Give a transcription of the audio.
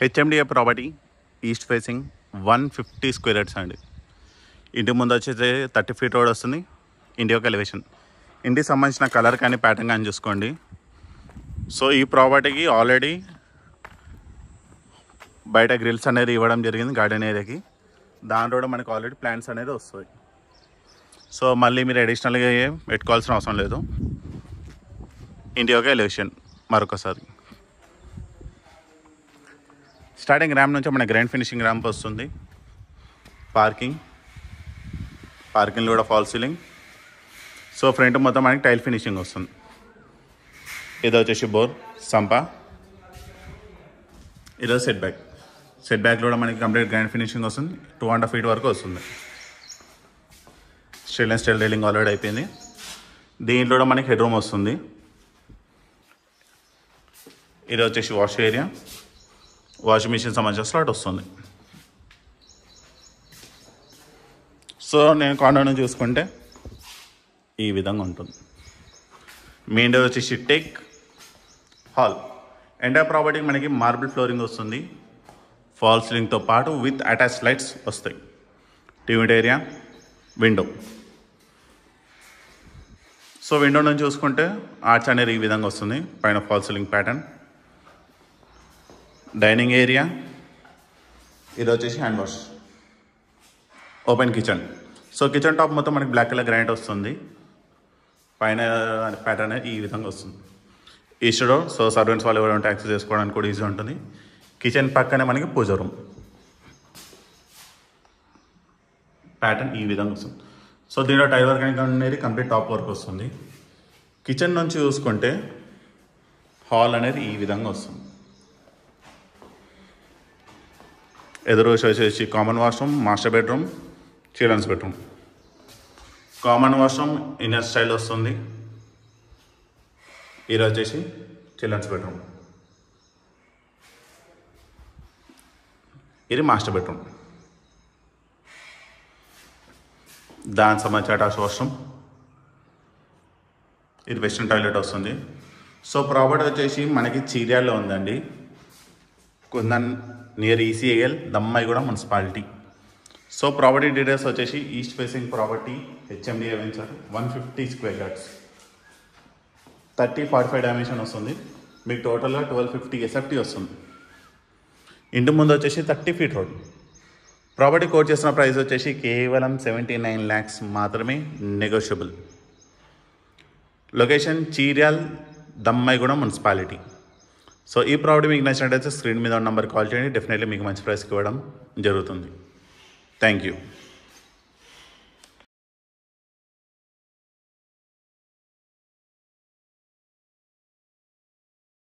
HMDA property east facing 150 square yards అండి. ఇంటి ముందు వచ్చేసి 30 ఫీట్ రోడ్ వస్తుంది. ఇంటి యొక్క ఎలివేషన్, ఇంటికి సంబంధించిన కలర్ కానీ ప్యాటర్న్ కానీ చూసుకోండి. సో ఈ ప్రాపర్టీకి ఆల్రెడీ బయట గ్రిల్స్ అనేది ఇవ్వడం జరిగింది గార్డెన్ ఏరియాకి. దాంట్లో కూడా మనకు ఆల్రెడీ ప్లాంట్స్ అనేది వస్తాయి. సో మళ్ళీ మీరు అడిషనల్గా పెట్టుకోవాల్సిన అవసరం లేదు. ఇంటి యొక్క ఎలివేషన్ మరొకసారి స్టార్టింగ్ ర్యాంప్ నుంచి మన గ్రాండ్ ఫినిషింగ్ ర్యాంప్ వస్తుంది. పార్కింగ్లో కూడా ఫాల్ సీలింగ్. సో ఫ్రంట్ మొత్తం మనకి టైల్ ఫినిషింగ్ వస్తుంది. ఇది వచ్చేసి బోర్ సంప. ఇది సెట్ బ్యాక్లో కూడా మనకి కంప్లీట్ గ్రాండ్ ఫినిషింగ్ వస్తుంది. 2.5 ఫీట్ వరకు వస్తుంది. స్టెయిన్లెస్ స్టీల్ రైలింగ్ ఆల్రెడీ అయిపోయింది. దీంట్లో కూడా మనకి హెడ్ రూమ్ వస్తుంది. ఇది వచ్చేసి వాష్ ఏరియా, వాషింగ్ మిషన్ సంబంధించిన స్లాట్ వస్తుంది. సో నేను కార్నర్ చూసుకుంటే ఈ విధంగా ఉంటుంది. మెయిన్ డోర్ వచ్చేసి టేక్ హాల్. ఎంటైర్ ప్రాపర్టీకి మనకి మార్బుల్ ఫ్లోరింగ్ వస్తుంది. ఫాల్ సీలింగ్తో పాటు విత్ అటాచ్ లైట్స్ వస్తాయి. TV area, window. So window నుంచి చూసుకుంటే ఆర్చ్ అనేది ఈ విధంగా వస్తుంది. పైన fall ceiling pattern. Dining area. ఇది వచ్చేసి hand wash, open kitchen. So kitchen top మొత్తం మనకి బ్లాక్ కలర్ గ్రానైట్ వస్తుంది. పైన ప్యాటర్న్ ఈ విధంగా వస్తుంది. East door. సో సర్వెంట్స్ వాళ్ళు ఎవరైనా యాక్సెస్ చేసుకోవడానికి కూడా ఈజీ ఉంటుంది. కిచెన్ పక్కనే మనకి పూజ రూమ్. ప్యాటర్న్ ఈ విధంగా వస్తుంది. సో దీంట్లో టైల్ వర్క్ అనేది కంప్లీట్ టాప్ వర్క్ వస్తుంది. కిచెన్ నుంచి చూసుకుంటే హాల్ అనేది ఈ విధంగా వస్తుంది. ఎదురు వచ్చేసి common washroom, master bedroom, children's bedroom. Common washroom inner style వస్తుంది. ఇది వచ్చేసి చిల్డ్రన్స్ బెడ్రూమ్. ఇది మాస్టర్ బెడ్రూమ్. దానికి సంబంధించి అటాచ్ వాష్రూమ్. ఇది వెస్ట్రన్ టాయిలెట్ వస్తుంది. సో ప్రాపర్టీ వచ్చేసి మనకి చీర్యాల్లో ఉందండి. Kundan near ECIL, Dammaiguda municipality. So property details వచ్చేసి east facing property, HMDA venture, 150 square yards, 30-45 dimension వస్తుంది. మీకు టోటల్గా 1250 SFT వస్తుంది. ఇంటి ముందు వచ్చేసి 30 ఫీట్ రోడ్. ప్రాపర్టీ కోట్ చేసిన ప్రైస్ వచ్చేసి కేవలం 79 lakhs మాత్రమే, negotiable. Location Cheeryal, Dammaiguda municipality. So ఈ ప్రాపర్టీ మీకు నచ్చినట్టయితే స్క్రీన్ మీద ఉన్న నెంబర్ కాల్ చేయండి. డెఫినెట్లీ మీకు మంచి ప్రైస్కి ఇవ్వడం జరుగుతుంది. Thank you.